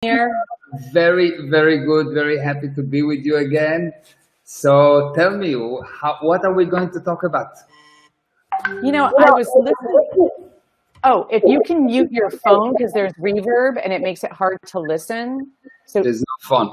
Here. Very, very good. Very happy to be with you again. So tell me, what are we going to talk about? I was listening. Oh, if you can mute your phone because there's reverb and it makes it hard to listen. So, There's no fun.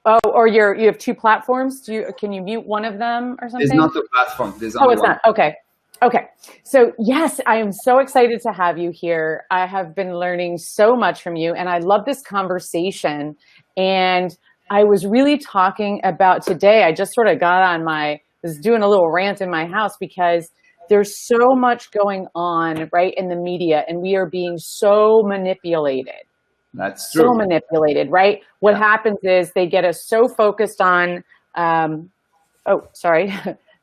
or you have two platforms. Can you mute one of them or something? There's not a platform. There's Oh, only it's one. not. Okay. Okay. So yes, I am so excited to have you here. I have been learning so much from you and I love this conversation. And I was really talking about today, I just sort of was doing a little rant in my house because there's so much going on, right, in the media, and we are being so manipulated. That's true. So manipulated, right? What happens is they get us so focused on,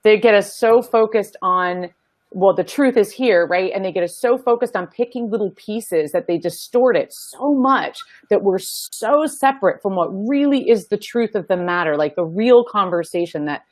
they get us so focused on, well, the truth is here, right? And they get us so focused on picking little pieces that they distort it so much that we're so separate from what really is the truth of the matter, like the real conversation that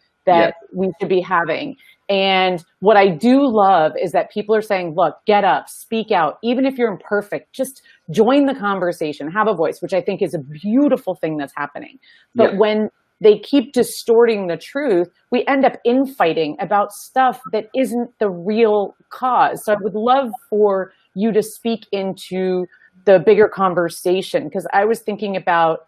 we should be having. And what I do love is that people are saying, look, get up, speak out. Even if you're imperfect, just join the conversation, have a voice, which I think is a beautiful thing that's happening. But when they keep distorting the truth, we end up infighting about stuff that isn't the real cause. So I would love for you to speak into the bigger conversation, because I was thinking about,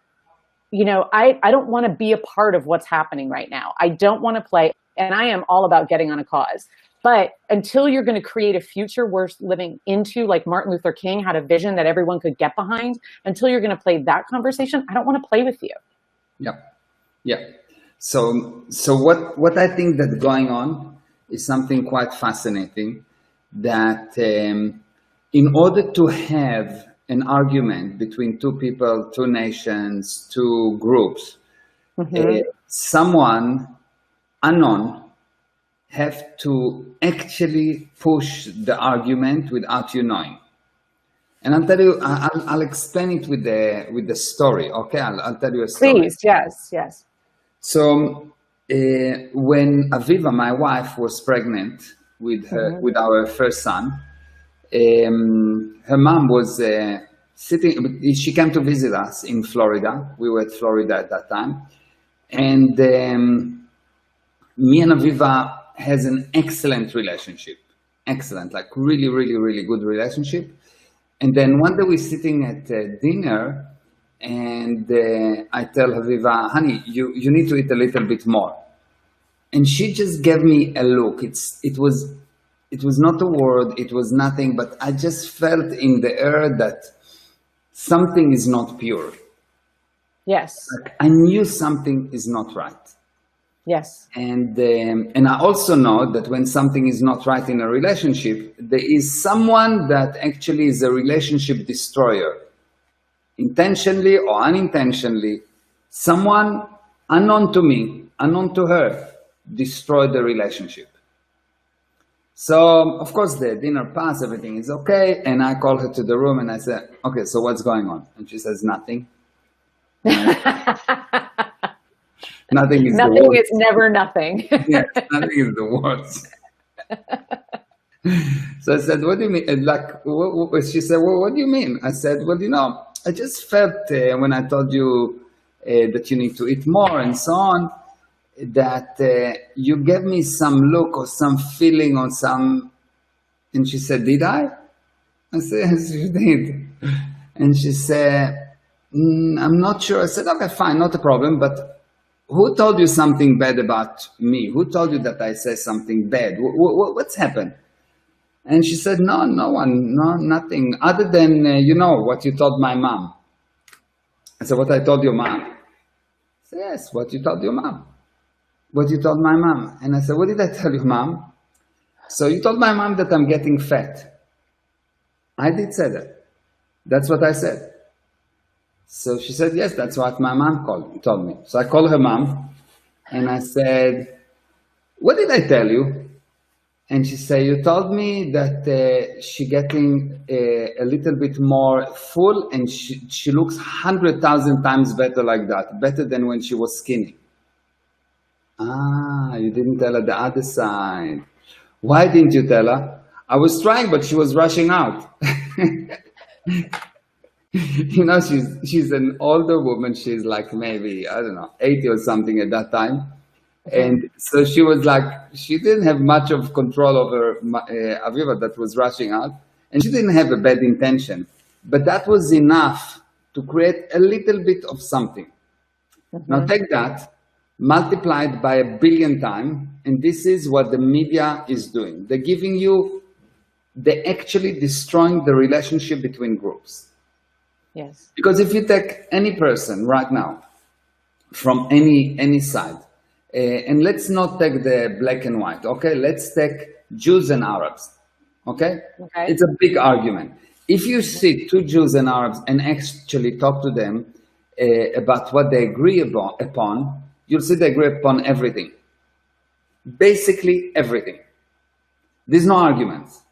I don't want to be a part of what's happening right now. I don't want to play, and I am all about getting on a cause. But until you're going to create a future worth living into, like Martin Luther King had a vision that everyone could get behind, until you're going to play that conversation, I don't want to play with you. Yeah. So what I think that's going on is something quite fascinating, that in order to have an argument between two people, two nations, two groups, someone unknown have to actually push the argument without you knowing. And I'll tell you, I'll explain it with the story. Okay, I'll tell you a story. Please, yes. So when Aviva, my wife, was pregnant with our first son, her mom was sitting. She came to visit us in Florida. We were at Florida at that time, and me and Aviva has an excellent relationship. Excellent, like really, really, really good relationship. And then one day we're sitting at dinner, and I tell Aviva, honey, you need to eat a little bit more. And she just gave me a look. It was not a word, it was nothing, but I just felt in the air that something is not pure. Yes. Like I knew something is not right. Yes. And I also know that when something is not right in a relationship, there is someone that actually is a relationship destroyer. Intentionally or unintentionally, someone unknown to me, unknown to her, destroyed the relationship. So, of course, the dinner passed, everything is okay, and I call her to the room and I said, okay, so what's going on? And she says, nothing. Nothing is never nothing. Yes, nothing is the worst. So I said, what do you mean? And she said, well, what do you mean? I said, well, I just felt when I told you that you need to eat more and so on, that you gave me some look or some feeling or some, and she said, did I? I said, yes, you did. And she said, I'm not sure. I said, okay, fine, not a problem, but who told you something bad about me? Who told you that I said something bad? What's happened? And she said, no one, nothing, other than, what you told my mom. I said, what I told your mom? I said, yes, what you told your mom. What you told my mom. And I said, what did I tell your mom? So you told my mom that I'm getting fat. I did say that. That's what I said. So she said, yes, that's what my mom told me. So I called her mom and I said, what did I tell you? And she said, you told me that she getting a little bit more full and she looks 100,000 times better like that, better than when she was skinny. Ah, you didn't tell her the other side. Why didn't you tell her? I was trying, but she was rushing out. she's an older woman. She's like maybe, I don't know, 80 or something at that time. And so she was like, she didn't have much of control over Aviva that was rushing out. And she didn't have a bad intention. But that was enough to create a little bit of something. Now take that, multiply it by 1 billion times, and this is what the media is doing. They're giving you, they're actually destroying the relationship between groups. Yes. Because if you take any person right now from any side, and let's not take the black and white, okay? Let's take Jews and Arabs, okay? It's a big argument. If you see two Jews and Arabs and actually talk to them about what they agree upon, you'll see they agree upon everything. Basically everything. There's no arguments.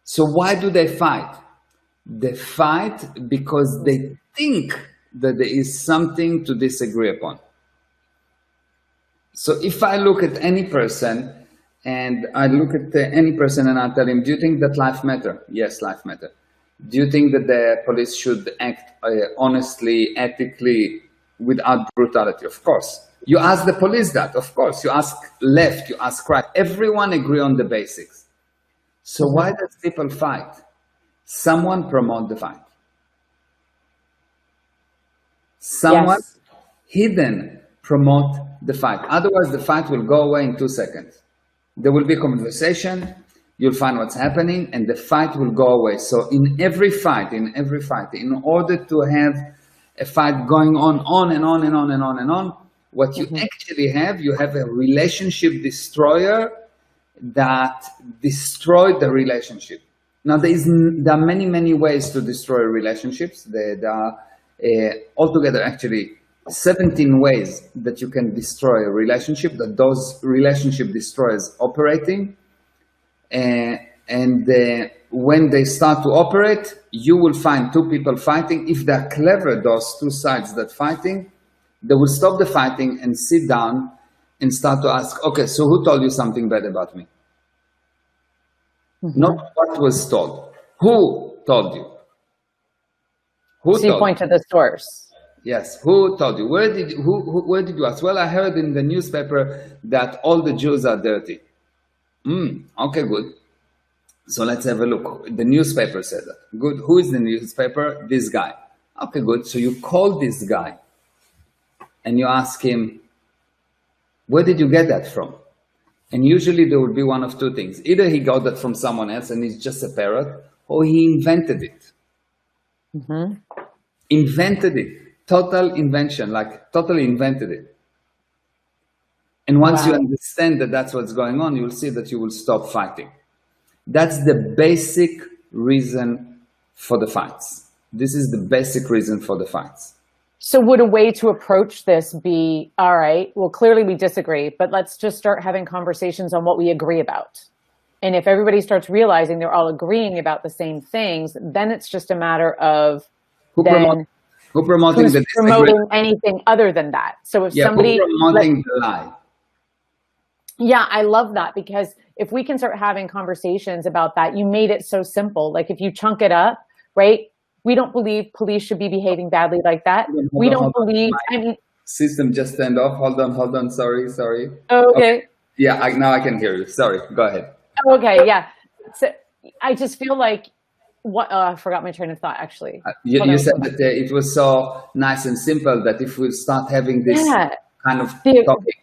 So why do they fight? They fight because they think that there is something to disagree upon. So if I look at any person and I look at any person and I tell him, do you think that life matters? Yes, life matters. Do you think that the police should act honestly, ethically, without brutality? Of course. You ask the police that, of course. You ask left, you ask right. Everyone agree on the basics. So why does people fight? Someone promote the fight. Someone hidden promote the fight. Otherwise, the fight will go away in 2 seconds. There will be a conversation, you'll find what's happening, and the fight will go away. So in every fight, in order to have a fight going on and on and on and on and on, what you actually have, you have a relationship destroyer that destroyed the relationship. Now, there are many, many ways to destroy relationships. There are altogether actually 17 ways that you can destroy a relationship, that those relationship destroyers operating. And when they start to operate, you will find two people fighting. If they're clever, those two sides that fighting, they will stop the fighting and sit down and start to ask, okay, so who told you something bad about me? Not what was told. Who told you? Who so you point to the source. Yes. Who told you? Where did you ask? Well, I heard in the newspaper that all the Jews are dirty. Okay, good. So let's have a look. The newspaper said that. Good. Who is the newspaper? This guy. Okay, good. So you call this guy and you ask him, where did you get that from? And usually there will be one of two things. Either he got that from someone else and he's just a parrot, or he invented it. Invented it. Total invention, like totally invented it. And once you understand that that's what's going on, you will see that you will stop fighting. That's the basic reason for the fights. This is the basic reason for the fights. So would a way to approach this be, all right, well, clearly we disagree, but let's just start having conversations on what we agree about. And if everybody starts realizing they're all agreeing about the same things, then it's just a matter of who's promoting anything other than that. So if somebody promoting the lie. Yeah, I love that, because if we can start having conversations about that, you made it so simple. Like if you chunk it up, right? We don't believe police should be behaving badly like that. We don't believe. I mean, system just turned off. Hold on. Sorry. Okay. Yeah, now I can hear you. Sorry. Go ahead. Okay. Yeah. So I just feel like I forgot my train of thought, actually. You said that it was so nice and simple that if we start having this kind of topic.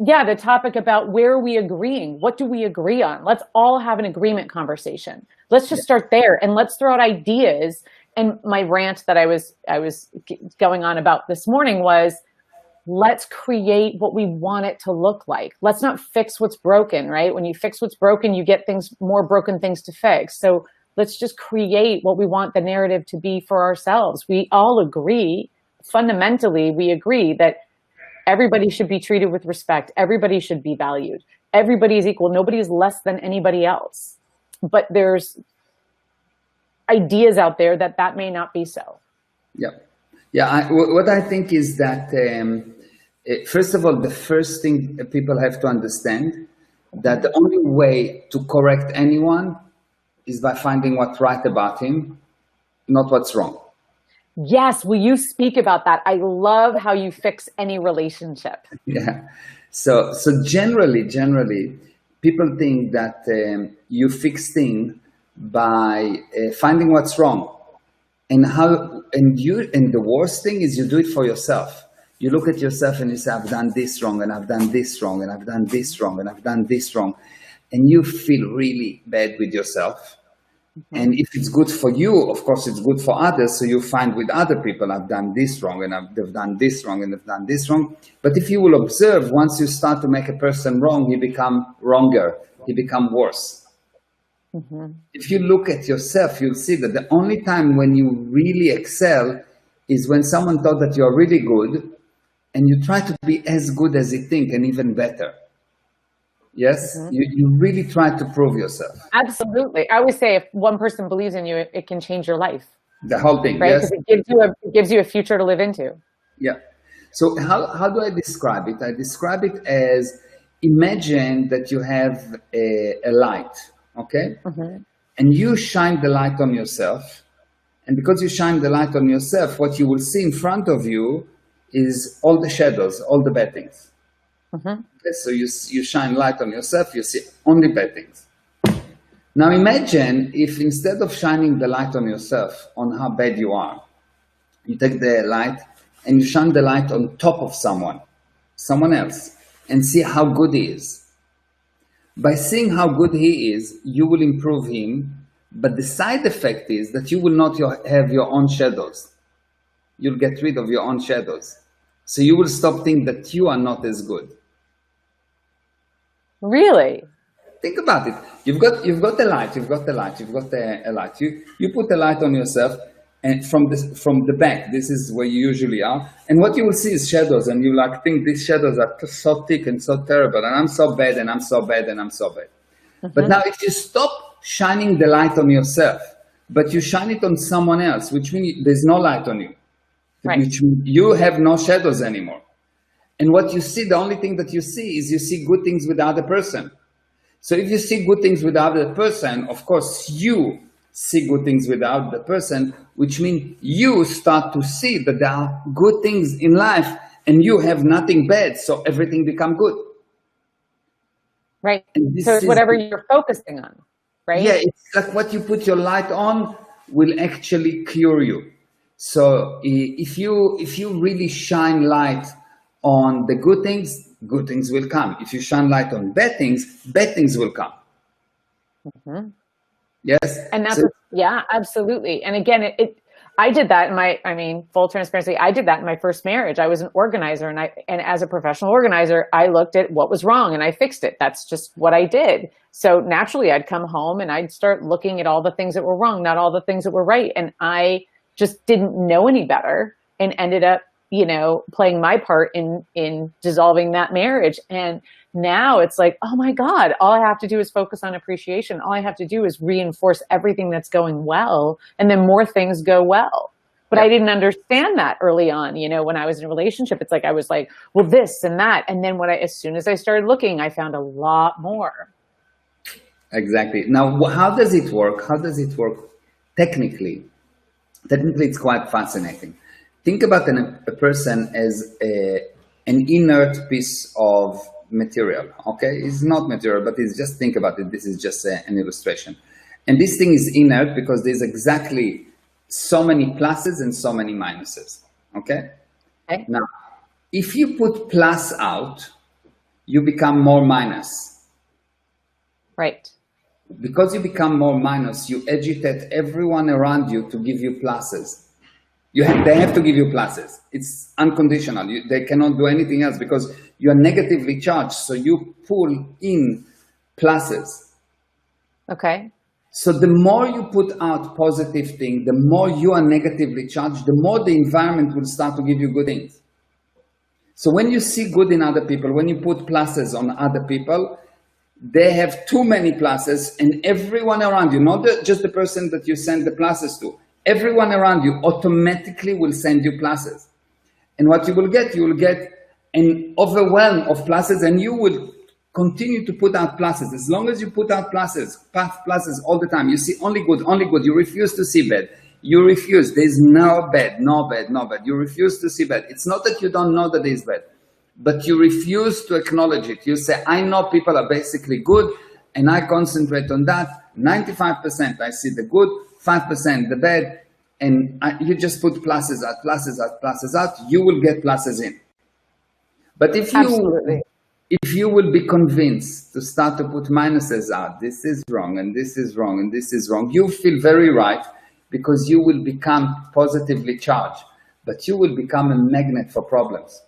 Yeah, the topic about where are we agreeing? What do we agree on? Let's all have an agreement conversation. Let's just start there, and let's throw out ideas. And my rant that I was going on about this morning was, let's create what we want it to look like. Let's not fix what's broken, right? When you fix what's broken, you get more broken things to fix. So let's just create what we want the narrative to be for ourselves. We all agree, fundamentally, we agree that everybody should be treated with respect. Everybody should be valued. Everybody is equal. Nobody is less than anybody else. But there's ideas out there that may not be so. Yeah. What I think is that, first of all, the first thing people have to understand that the only way to correct anyone is by finding what's right about him, not what's wrong. Yes, will you speak about that? I love how you fix any relationship. Yeah. So generally, people think that you fix things by finding what's wrong, and the worst thing is you do it for yourself. You look at yourself and you say, I've done this wrong, and I've done this wrong, and I've done this wrong, and I've done this wrong, and you feel really bad with yourself. And if it's good for you, of course, it's good for others. So you find with other people, I've done this wrong, and they've done this wrong, and they've done this wrong. But if you will observe, once you start to make a person wrong, he become wronger. He become worse. If you look at yourself, you'll see that the only time when you really excel is when someone thought that you're really good, and you try to be as good as you think and even better. Yes, you really try to prove yourself. Absolutely. I always say if one person believes in you, it can change your life. The whole thing, right? yes. Because it gives you a future to live into. Yeah. So how do I describe it? I describe it as, imagine that you have a light, okay? And you shine the light on yourself. And because you shine the light on yourself, what you will see in front of you is all the shadows, all the bad things. Okay, so you shine light on yourself, you see only bad things. Now imagine if instead of shining the light on yourself, on how bad you are, you take the light and you shine the light on top of someone else, and see how good he is. By seeing how good he is, you will improve him, but the side effect is that you will not have your own shadows. You'll get rid of your own shadows. So you will stop thinking that you are not as good. Really? Think about it. You've got a light. You put a light on yourself, and from the back, this is where you usually are. And what you will see is shadows, and you think these shadows are so thick and so terrible, and I'm so bad, and I'm so bad, and I'm so bad. But now if you stop shining the light on yourself, but you shine it on someone else, which means there's no light on you, which means you have no shadows anymore. And what you see, the only thing that you see is you see good things with the other person. So if you see good things with the other person, of course you see good things with the other person, which means you start to see that there are good things in life and you have nothing bad, so everything become good. Right. So it's whatever you're focusing on, right? Yeah, it's like what you put your light on will actually cure you. So if you really shine light on the good things will come. If you shine light on bad things will come. Yes. And that's, yeah, absolutely. And again, I did that in full transparency, I did that in my first marriage. I was an organizer, and as a professional organizer, I looked at what was wrong and I fixed it. That's just what I did. So naturally I'd come home and I'd start looking at all the things that were wrong, not all the things that were right. And I just didn't know any better and ended up, playing my part in dissolving that marriage. And now it's like, oh my God, all I have to do is focus on appreciation. All I have to do is reinforce everything that's going well, and then more things go well. But I didn't understand that early on. When I was in a relationship, it's like, I was like, well, this and that. And then as soon as I started looking, I found a lot more. Exactly. Now, how does it work? How does it work technically? Technically, it's quite fascinating. Think about a person as an inert piece of material, okay? It's not material, but think about it. This is just an illustration. And this thing is inert because there's exactly so many pluses and so many minuses, okay? Now, if you put plus out, you become more minus. Right. Because you become more minus, you agitate everyone around you to give you pluses. They have to give you pluses. It's unconditional. They cannot do anything else because you are negatively charged. So you pull in pluses. Okay. So the more you put out positive things, the more you are negatively charged, the more the environment will start to give you good things. So when you see good in other people, when you put pluses on other people, they have too many pluses, and everyone around you, not just the person that you send the pluses to, everyone around you automatically will send you pluses. And what you will get an overwhelm of pluses, and you will continue to put out pluses. As long as you put out pluses all the time, you see only good, you refuse to see bad. You refuse. There's no bad, no bad, no bad. You refuse to see bad. It's not that you don't know that it's bad, but you refuse to acknowledge it. You say, I know people are basically good, and I concentrate on that. 95% I see the good, 5% the bad, and you just put pluses out, pluses out, pluses out. You will get pluses in. But if you will be convinced to start to put minuses out, this is wrong, and this is wrong, and this is wrong, you feel very right, because you will become positively charged, but you will become a magnet for problems.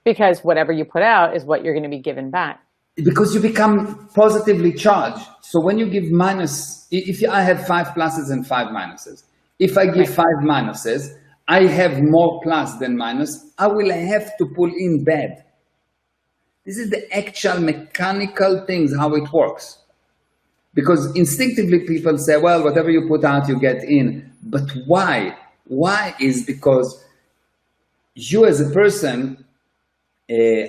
Because whatever you put out is what you're going to be given back. Because you become positively charged. So when you give minus, I have 5 pluses and 5 minuses. If I give 5 minuses, I have more plus than minus. I will have to pull in bad. This is the actual mechanical things, how it works. Because instinctively people say, well, whatever you put out, you get in. But why? Why is because you as a person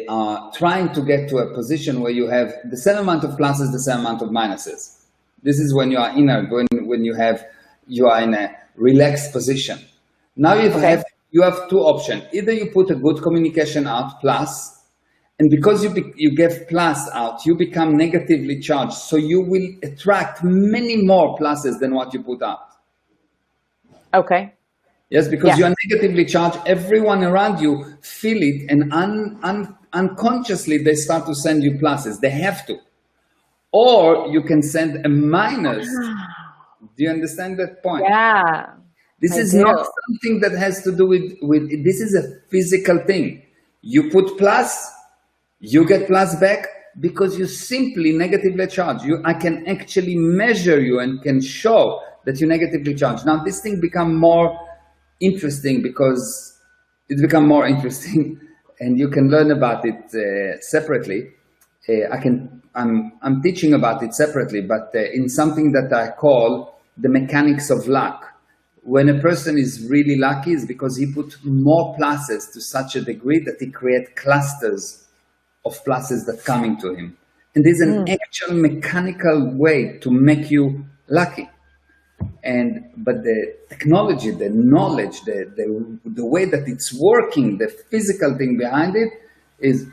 are trying to get to a position where you have the same amount of pluses, the same amount of minuses. This is when you are when you are in a relaxed position. Now you have 2 options. Either you put a good communication out, plus, and because you give plus out, you become negatively charged. So you will attract many more pluses than what you put out. Okay. Yes, because you are negatively charged. Everyone around you feel it, and unconsciously they start to send you pluses. They have to. Or you can send a minus. Do you understand that point? Yeah. This is not something that has to do with this is a physical thing. You put plus, you get plus back because you simply negatively charged. I can actually measure you and can show that you negatively charged. Now this thing become more interesting because it's become more interesting, and you can learn about it separately. I'm teaching about it separately, but in something that I call the mechanics of luck. When a person is really lucky, is because he put more pluses to such a degree that he creates clusters of pluses that coming to him. And there's an actual mechanical way to make you lucky. But the technology, the knowledge, the way that it's working, the physical thing behind it is,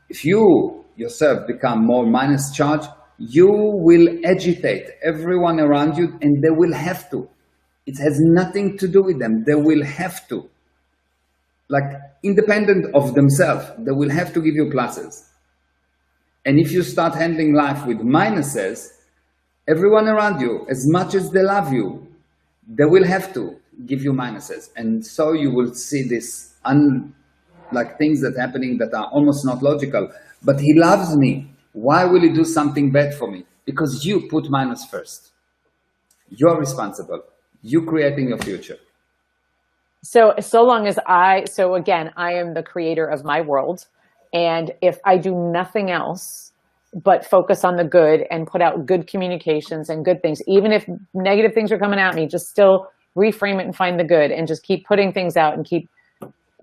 if you yourself become more minus charge, you will agitate everyone around you, and they will have to. It has nothing to do with them. They will have to. Like, independent of themselves, they will have to give you pluses. And if you start handling life with minuses, everyone around you, as much as they love you, they will have to give you minuses. And so you will see this, like things that happening that are almost not logical. But he loves me. Why will he do something bad for me? Because you put minus first. You're responsible. You creating your future. So long as again, I am the creator of my world. And if I do nothing else but focus on the good and put out good communications and good things, even if negative things are coming at me, just still reframe it and find the good, and just keep putting things out and keep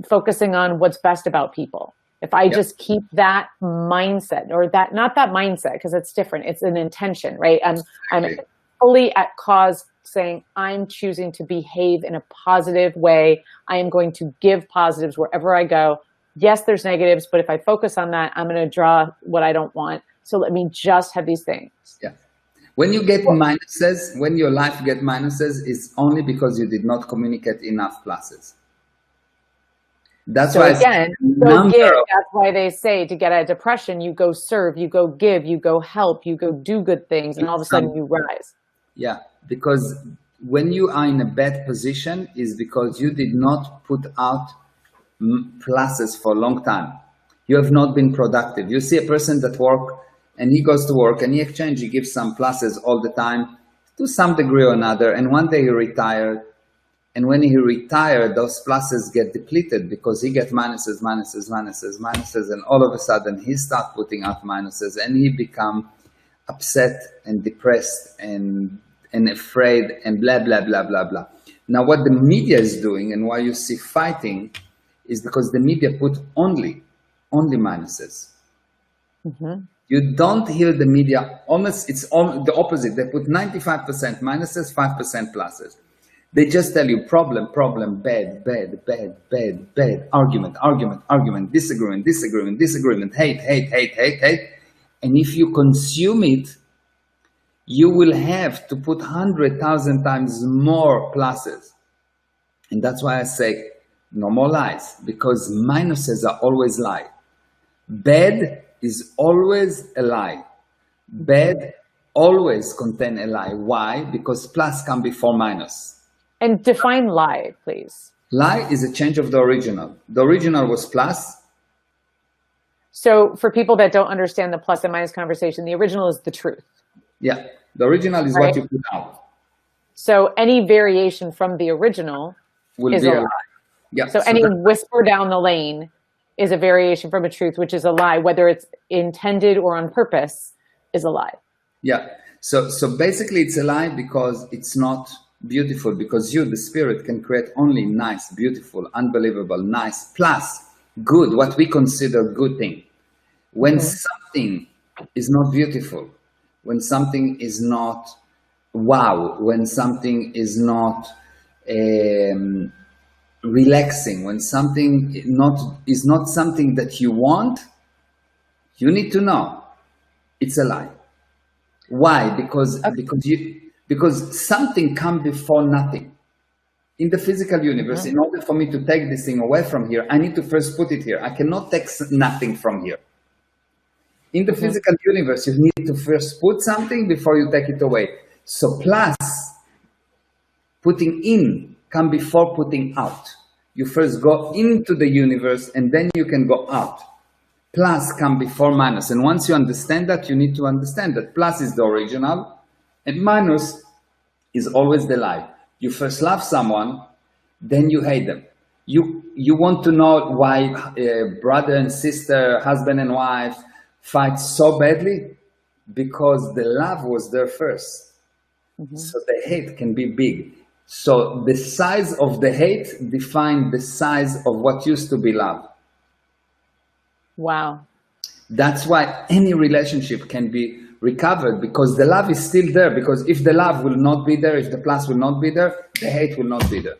focusing on what's best about people. If I just keep that mindset, or not that mindset, because it's different. It's an intention, right? I'm fully at cause, saying I'm choosing to behave in a positive way. I am going to give positives wherever I go. Yes, there's negatives, but if I focus on that, I'm going to draw what I don't want. So let me just have these things. Yeah. When you get minuses, when your life get minuses, it's only because you did not communicate enough pluses. That's why again, go give. That's why they say to get out of depression, you go serve, you go give, you go help, you go do good things, and all of a sudden you rise. Yeah, because when you are in a bad position is because you did not put out pluses for a long time. You have not been productive. You see a person that work, and he goes to work and he gives some pluses all the time to some degree or another, and one day he retired. And when he retired, those pluses get depleted because he gets minuses, and all of a sudden he starts putting out minuses, and he become upset and depressed and afraid and blah, blah, blah, blah, blah. Now what the media is doing, and why you see fighting, is because the media put only minuses. Mm-hmm. You don't hear the media, almost it's all the opposite. They put 95% minuses, 5% pluses. They just tell you problem, problem, bad, bad, bad, bad, bad, argument, argument, argument, disagreement, disagreement, disagreement, hate, hate, hate, hate, hate. And if you consume it, you will have to put 100,000 times more pluses. And that's why I say no more lies, because minuses are always lie. Bad is always a lie. Bad always contain a lie. Why? Because plus come before minus. And define lie, please. Lie is a change of the original. The original was plus. So for people that don't understand the plus and minus conversation, the original is the truth. Yeah, the original is what you put out. So any variation from the original will is be a lie. Yeah. So any whisper down the lane is a variation from a truth, which is a lie, whether it's intended or on purpose, is a lie. Yeah. So basically it's a lie because it's not beautiful, because you, the spirit, can create only nice, beautiful, unbelievable, nice, plus good, what we consider good thing. When something is not beautiful, when something is not wow, when something is not relaxing, when something is not something that you want, you need to know it's a lie. Why? Because something comes before nothing. In the physical universe, in order for me to take this thing away from here, I need to first put it here. I cannot take nothing from here. In the physical universe, you need to first put something before you take it away. So plus, putting in come before putting out. You first go into the universe and then you can go out. Plus come before minus. And once you understand that, you need to understand that plus is the original and minus is always the lie. You first love someone, then you hate them. You want to know why brother and sister, husband and wife fight so badly? Because the love was there first. So the hate can be big. So the size of the hate defines the size of what used to be love. Wow. That's why any relationship can be recovered, because the love is still there. Because if the love will not be there, if the plus will not be there, the hate will not be there.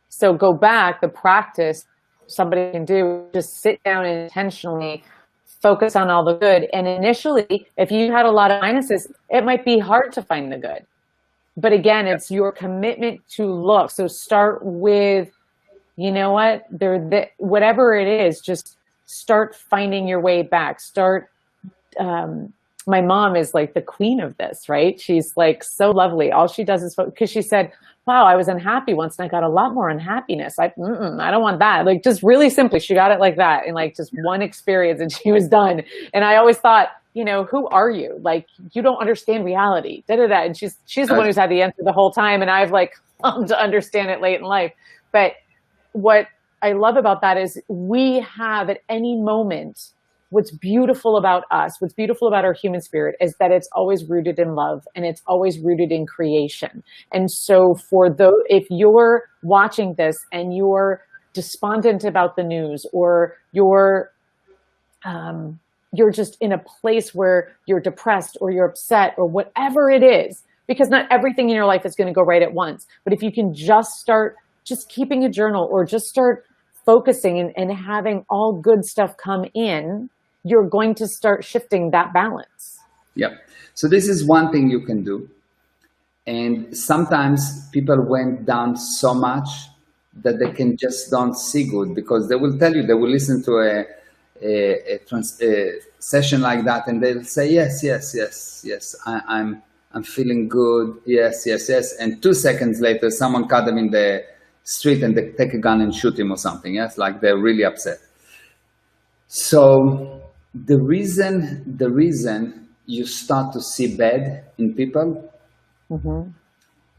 So go back, the practice somebody can do, just sit down and intentionally focus on all the good. And initially, if you had a lot of minuses, it might be hard to find the good. But again, it's your commitment to look. So start with, you know what, whatever it is, just start finding your way back. My mom is like the queen of this, right? She's like so lovely. All she does is, because she said, wow, I was unhappy once and I got a lot more unhappiness. I don't want that. Like, just really simply, she got it like that in like just one experience and she was done. And I always thought, you know, who are you? Like, you don't understand reality, And she's the one who's had the answer the whole time. And I've like come to understand it late in life. But what I love about that is we have at any moment, what's beautiful about us, what's beautiful about our human spirit is that it's always rooted in love and it's always rooted in creation. And so if you're watching this and you're despondent about the news, or you're just in a place where you're depressed or you're upset or whatever it is, because not everything in your life is going to go right at once. But if you can just start just keeping a journal or just start focusing and having all good stuff come in, you're going to start shifting that balance. Yeah. So this is one thing you can do. And sometimes people went down so much that they can just don't see good, because they will tell you, they will listen to a session like that and they'll say, yes, I'm feeling good. Yes. And 2 seconds later, someone cut them in the street and they take a gun and shoot him or something. Yes. Like they're really upset. So the reason you start to see bad in people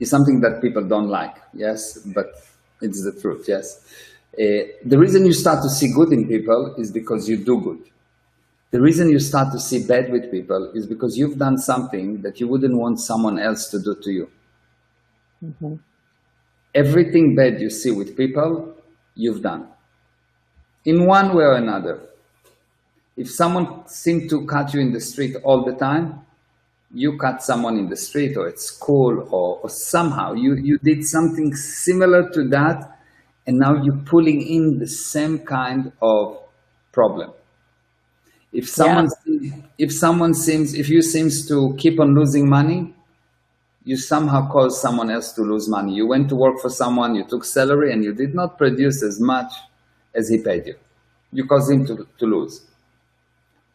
is something that people don't like. Yes. But it's the truth. Yes. The reason you start to see good in people is because you do good. The reason you start to see bad with people is because you've done something that you wouldn't want someone else to do to you. Everything bad you see with people, you've done. In one way or another. If someone seems to cut you in the street all the time, you cut someone in the street or at school, or somehow you did something similar to that, and now you're pulling in the same kind of problem. If someone, if you seems to keep on losing money, you somehow cause someone else to lose money. You went to work for someone, you took salary, and you did not produce as much as he paid you. You caused him to lose.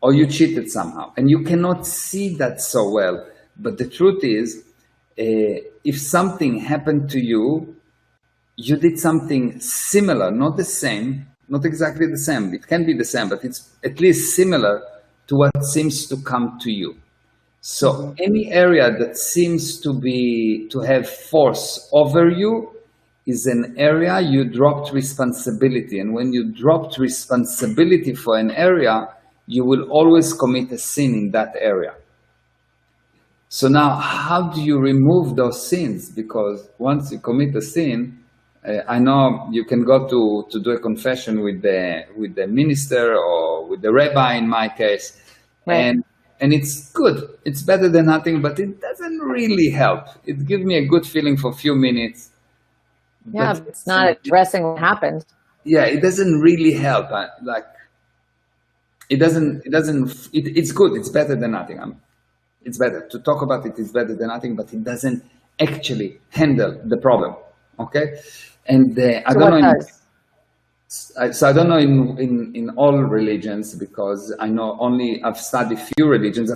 Or you cheated somehow. And you cannot see that so well. But the truth is, if something happened to you, you did something similar, not the same, not exactly the same. It can be the same, but it's at least similar to what seems to come to you. So any area that seems to have force over you is an area you dropped responsibility. And when you dropped responsibility for an area, you will always commit a sin in that area. So now, how do you remove those sins? Because once you commit a sin, I know you can go to do a confession with the minister or with the rabbi in my case, right. And it's good. It's better than nothing, but it doesn't really help. It gives me a good feeling for a few minutes. Yeah, but it's not addressing what happened. Yeah, it doesn't really help. It's good. It's better than nothing. It's better to talk about it. It's better than nothing, but it doesn't actually handle the problem. Okay. And I don't know. So I don't know in all religions, because I know I've studied few religions. I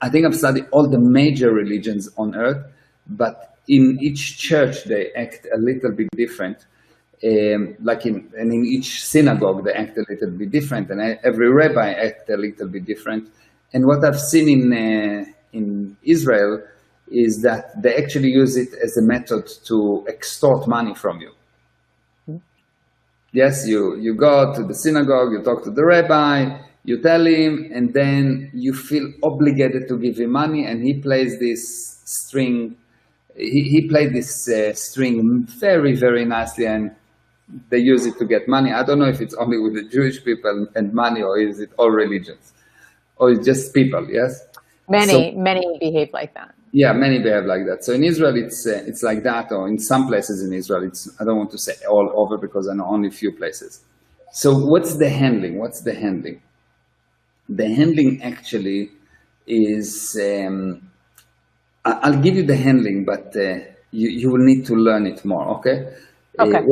think I've studied all the major religions on earth, but in each church they act a little bit different. Like in each synagogue they act a little bit different, and every rabbi act a little bit different. And what I've seen in Israel is that they actually use it as a method to extort money from you. Yes, you go to the synagogue, you talk to the rabbi, you tell him, and then you feel obligated to give him money, and he plays this string. He played this string very, very nicely, and they use it to get money. I don't know if it's only with the Jewish people and money, or is it all religions, or it's just people. Yes, many behave like that. Yeah, many behave like that. So in Israel, it's like that, or in some places in Israel, I don't want to say all over because I know only a few places. So what's the handling? The handling actually is, I'll give you the handling, but you will need to learn it more, okay? Okay.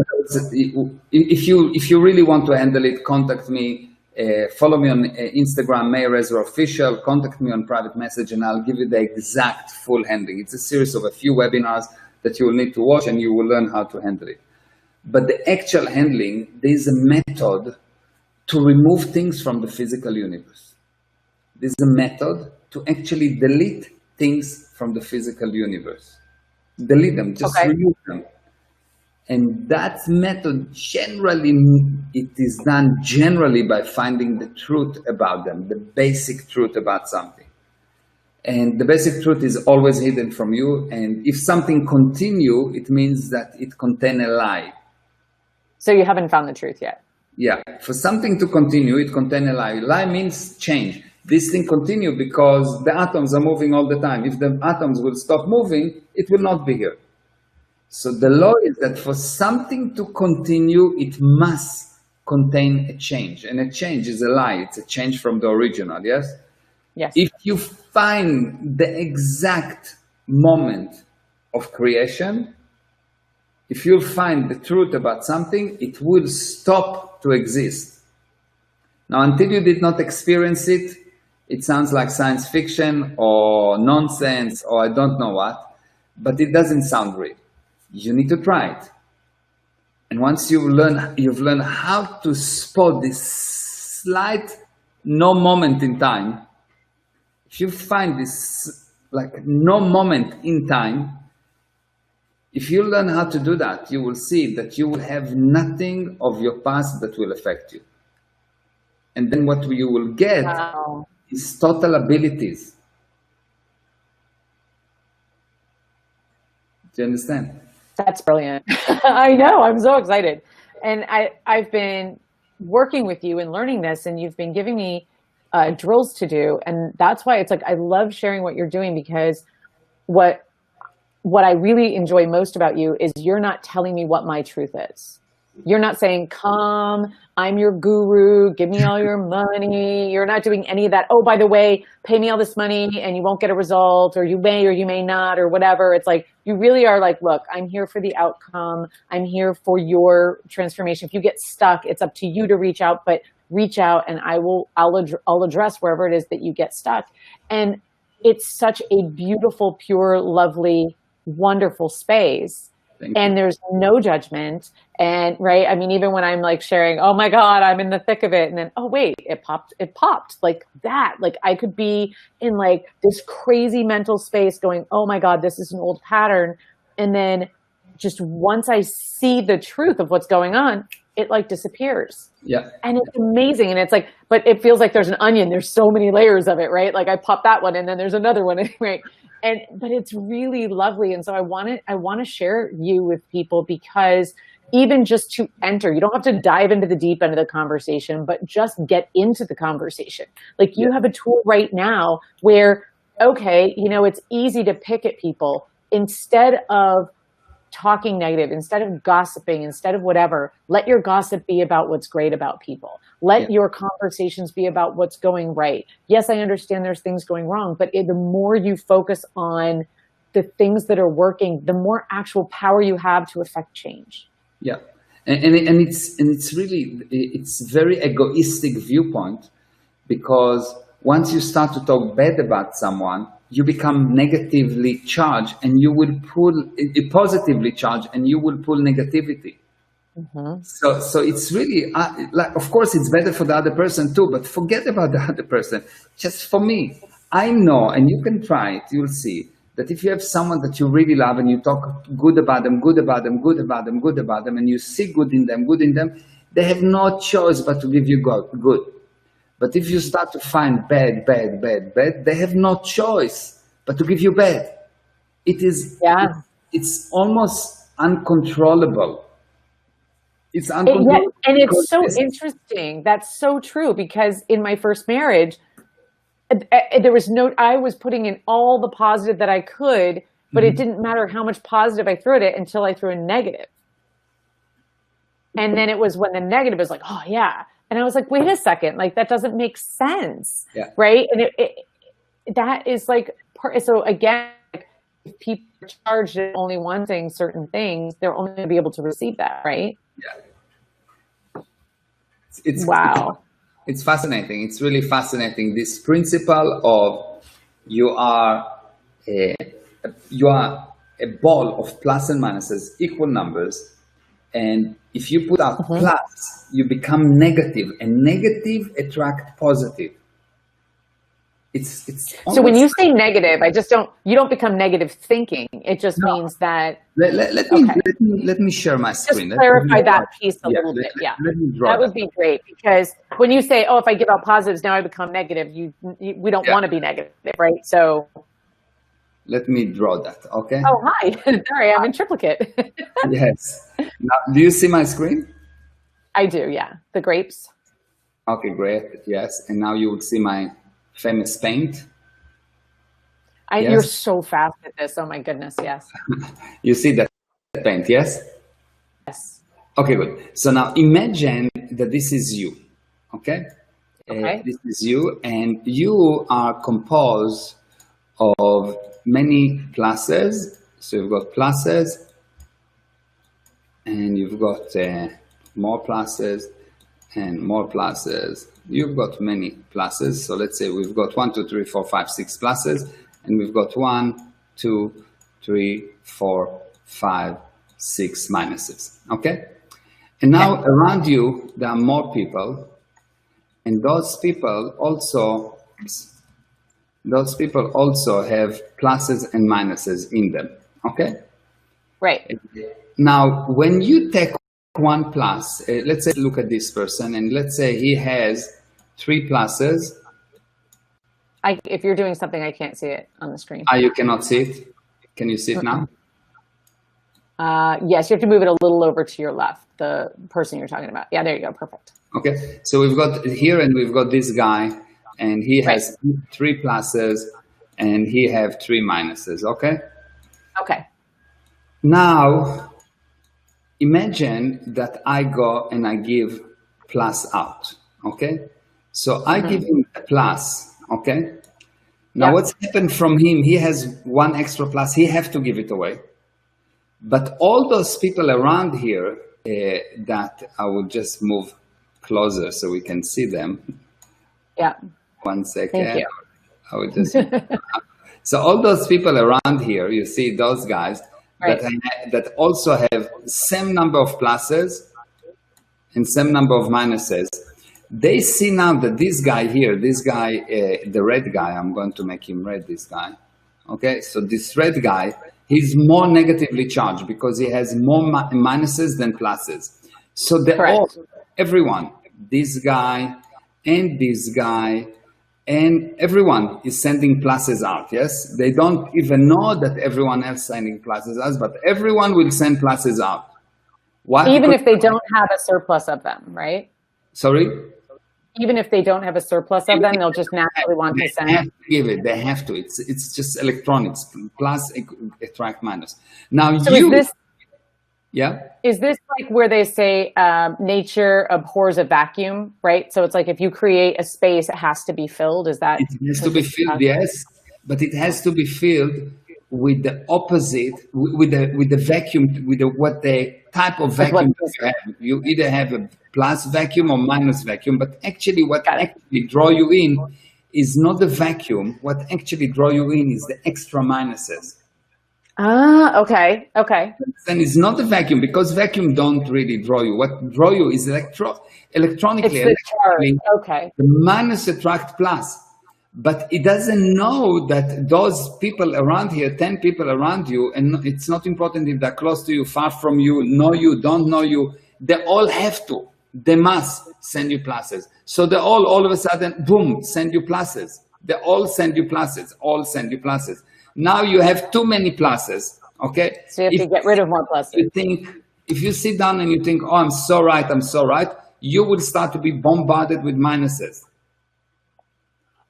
If you really want to handle it, contact me. Follow me on Instagram, Meir Ezra Official. Contact me on private message, and I'll give you the exact full handling. It's a series of a few webinars that you will need to watch, and you will learn how to handle it. But the actual handling, there's a method to remove things from the physical universe. There's a method to actually delete things from the physical universe. Delete them, just remove them. And that method, generally, it is done generally by finding the truth about them, the basic truth about something. And the basic truth is always hidden from you. And if something continues, it means that it contains a lie. So you haven't found the truth yet? Yeah. For something to continue, it contains a lie. Lie means change. This thing continues because the atoms are moving all the time. If the atoms will stop moving, it will not be here. So the law is that for something to continue, it must contain a change. And a change is a lie. It's a change from the original, yes? Yes. If you find the exact moment of creation, if you find the truth about something, it will stop to exist. Now, until you did not experience it, it sounds like science fiction or nonsense or I don't know what, but it doesn't sound real. You need to try it. And once you've learned how to spot this slight no moment in time, if you find this like no moment in time, if you learn how to do that, you will see that you will have nothing of your past that will affect you. And then what you will get is total abilities. Do you understand? That's brilliant. I know. I'm so excited. And I've been working with you and learning this, and you've been giving me drills to do. And that's why it's like, I love sharing what you're doing, because what I really enjoy most about you is you're not telling me what my truth is. You're not saying, come, I'm your guru, give me all your money. You're not doing any of that. Oh, by the way, pay me all this money and you won't get a result, or you may not, or whatever. It's like, you really are like, look, I'm here for the outcome. I'm here for your transformation. If you get stuck, it's up to you to reach out, but reach out and I'll address wherever it is that you get stuck. And it's such a beautiful, pure, lovely, wonderful space. And there's no judgment. And right, I mean, even when I'm like sharing, oh my God, I'm in the thick of it. And then, oh wait, it popped like that. Like I could be in like this crazy mental space going, oh my God, this is an old pattern. And then just once I see the truth of what's going on, it like disappears. Yeah. And it's amazing. And it's like, but it feels like there's an onion. There's so many layers of it, right? Like I pop that one and then there's another one, right? But it's really lovely. And so I want to share you with people, because even just to enter, you don't have to dive into the deep end of the conversation, but just get into the conversation. Like you have a tool right now where, okay, you know, it's easy to pick at people instead of talking negative, instead of gossiping, instead of whatever. Let your gossip be about what's great about people. Let your conversations be about what's going right. Yes, I understand there's things going wrong, but the more you focus on the things that are working, the more actual power you have to affect change. Yeah, and it's really, it's very egoistic viewpoint, because once you start to talk bad about someone, you become negatively charged, and you will pull positively charged, and you will pull negativity. Mm-hmm. So it's really like, of course, it's better for the other person too, but forget about the other person. Just for me, I know, and you can try it. You'll see that if you have someone that you really love and you talk good about them, and you see good in them, they have no choice but to give you good. But if you start to find bad, they have no choice but to give you bad. It's almost uncontrollable. It's uncontrollable. And it's so interesting. That's so true, because in my first marriage, I was putting in all the positive that I could, but it didn't matter how much positive I threw at it until I threw a negative. And then it was when the negative was like, oh yeah. And I was like, wait a second, like that doesn't make sense. Yeah. Right. And that is like, so again, if people are charged at only wanting certain things, they're only going to be able to receive that. Right. Yeah. Wow. It's fascinating. It's really fascinating. This principle of you are a ball of plus and minuses, equal numbers. And if you put out plus, you become negative, and negative attract positive. It's so when you say negative, you don't become negative thinking. It just means that. Let me share my screen. Just clarify that piece a little bit. Yeah, that would be great, because when you say, "Oh, if I give out positives, now I become negative," we don't want to be negative, right? So. Let me draw that. Okay. Oh, hi. Sorry, I'm in triplicate. Yes. Now, do you see my screen? I do. Yeah, the grapes. Okay, great. Yes, and now you will see my famous paint. Yes. You're so fast at this. Oh my goodness. Yes. You see that paint, yes? Yes. Okay, good. So now imagine that this is you, okay? Okay. This is you, and you are composed of many pluses. So you've got pluses, and you've got more pluses, and more pluses. You've got many pluses. So let's say we've got 1, 2, 3, 4, 5, 6 pluses, and we've got 1, 2, 3, 4, 5, 6 minuses. Okay? And now around you, there are more people, and those people also have pluses and minuses in them. Okay? Right. Now, when you take one plus, let's say look at this person, and let's say he has 3 pluses. If you're doing something, I can't see it on the screen. You cannot see it? Can you see it now? Yes, you have to move it a little over to your left, the person you're talking about. Yeah, there you go. Perfect. Okay, so we've got here, and we've got this guy and he Right. has 3 pluses, and he have 3 minuses, okay? Okay. Now, imagine that I go and I give plus out, okay? So I give him a plus, okay? Now Yeah. what's happened from him, he has 1 extra plus, he have to give it away. But all those people around here that I will just move closer so we can see them. Yeah. 1 second. Thank you. I would just so all those people around here, you see those guys Right. that also have same number of pluses and same number of minuses. They see now that this guy here, this guy, the red guy, I'm going to make him red, this guy. Okay, so this red guy, he's more negatively charged because he has more minuses than pluses. So they all, everyone, this guy and this guy and everyone is sending pluses out, yes? They don't even know that everyone else is sending pluses out, but everyone will send pluses out. Why? Even Because, if they don't have a surplus of them, right? sorry? Even if they don't have a surplus of them, they'll just naturally want to They send. have to give it. They have to. It's just electronics. Plus attract minus. Now So you, is yeah. this like where they say nature abhors a vacuum, right? So it's like if you create a space, it has to be filled. Is that? It has to be filled, yes, but it has to be filled with the opposite, with the vacuum, what the type of vacuum that you have. You either have a plus vacuum or minus vacuum, but actually what actually draw you in is not the vacuum. What actually draw you in is the extra minuses. Ah, okay, okay. And it's not the vacuum, because vacuum don't really draw you. What draw you is electronically. It's the charge. Okay. The minus attract plus. But it doesn't know that those people around here, 10 people around you, and it's not important if they're close to you, far from you, know you, don't know you, they all have to, they must send you pluses. So they all of a sudden, boom, send you pluses. They all send you pluses, all send you pluses. Now you have too many pluses, okay? So you have to get rid of more pluses. You think, if you sit down and you think, oh, I'm so right, you will start to be bombarded with minuses.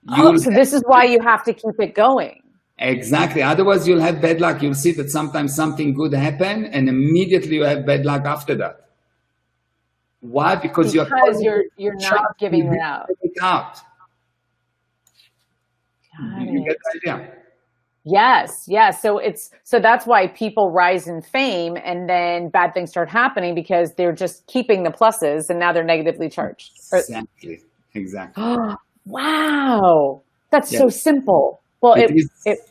So this is why you have to keep it going. Exactly. Otherwise, you'll have bad luck. You'll see that sometimes something good happen, and immediately you have bad luck after that. Why? Because you're not giving it out. You get the idea? Yes, yes. So that's why people rise in fame, and then bad things start happening because they're just keeping the pluses, and now they're negatively charged. Exactly. Wow, that's so simple. Well,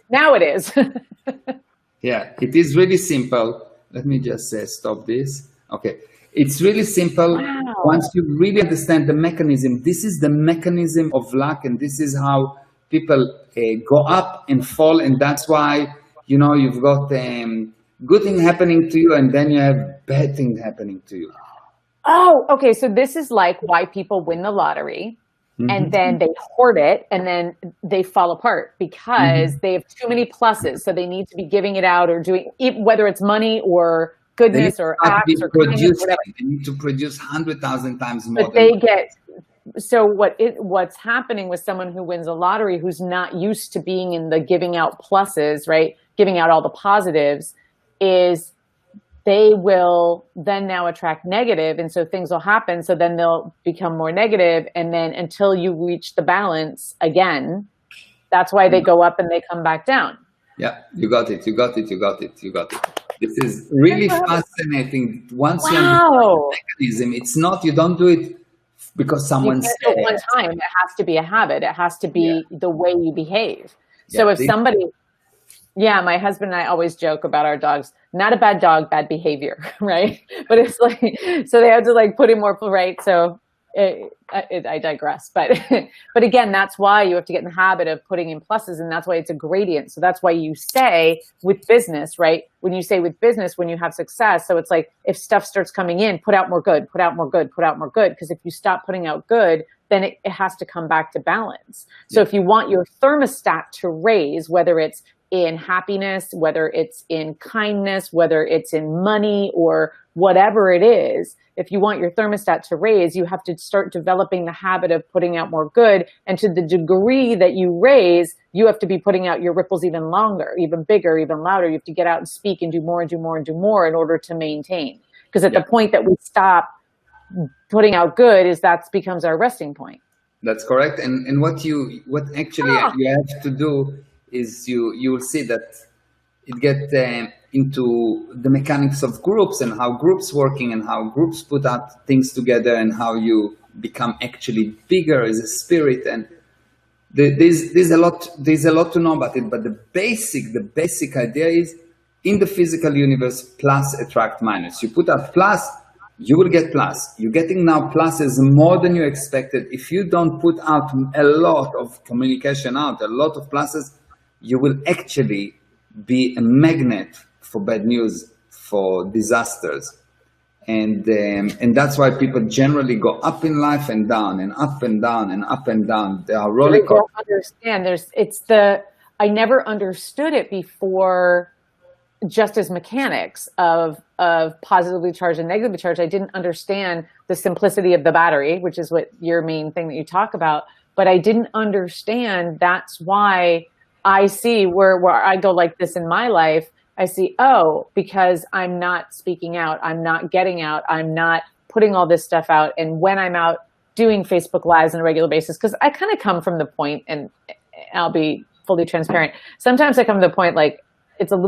now it is. Yeah, it is really simple. Let me just stop this. Okay, it's really simple. Wow. Once you really understand the mechanism, this is the mechanism of luck, and this is how people go up and fall, and that's why, you know, you've got good thing happening to you, and then you have bad thing happening to you. Oh, okay. So this is like why people win the lottery. And then they hoard it, and then they fall apart because they have too many pluses. So they need to be giving it out or doing, whether it's money or goodness or acts or kindness, whatever. They need to produce 100,000 times more. But they get, so what's happening with someone who wins a lottery who's not used to being in the giving out pluses, right? Giving out all the positives, is they will then now attract negative, and so things will happen. So then they'll become more negative, and then until you reach the balance again, that's why they go up and they come back down. Yeah, you got it. This is really fascinating. Once you understand the mechanism, it's not, you don't do it because someone said it. One time, it has to be a habit. It has to be the way you behave. So if somebody, my husband and I always joke about our dogs. Not a bad dog, bad behavior, right? But it's like, so they had to like put in more, right? So I digress. But again, that's why you have to get in the habit of putting in pluses, and that's why it's a gradient. So that's why you say with business, right? When you say with business, when you have success, so it's like if stuff starts coming in, put out more good, put out more good, put out more good. Because if you stop putting out good, then it has to come back to balance. So if you want your thermostat to raise, whether it's in happiness, whether it's in kindness, whether it's in money or whatever it is, if you want your thermostat to raise, you have to start developing the habit of putting out more good. And to the degree that you raise, you have to be putting out your ripples even longer, even bigger, even louder. You have to get out and speak and do more and do more and do more in order to maintain. Because at the point that we stop putting out good is that becomes our resting point. That's correct. And what actually you have to do is you will see that it gets into the mechanics of groups and how groups working and how groups put out things together and how you become actually bigger as a spirit. And there's a lot to know about it. But the basic idea is, in the physical universe, plus attract minus. You put out plus, you will get plus. You're getting now pluses more than you expected. If you don't put out a lot of communication out, a lot of pluses, you will actually be a magnet for bad news, for disasters. And that's why people generally go up in life and down and up and down and up and down. They are roller coasters. I understand. I never understood it before, just as mechanics of positively charged and negatively charged. I didn't understand the simplicity of the battery, which is what your main thing that you talk about. But I didn't understand that's why I see where I go like this in my life. I see, because I'm not speaking out, I'm not getting out, I'm not putting all this stuff out. And when I'm out doing Facebook Lives on a regular basis, because I kind of come from the point, and I'll be fully transparent, sometimes I come to the point like it's a little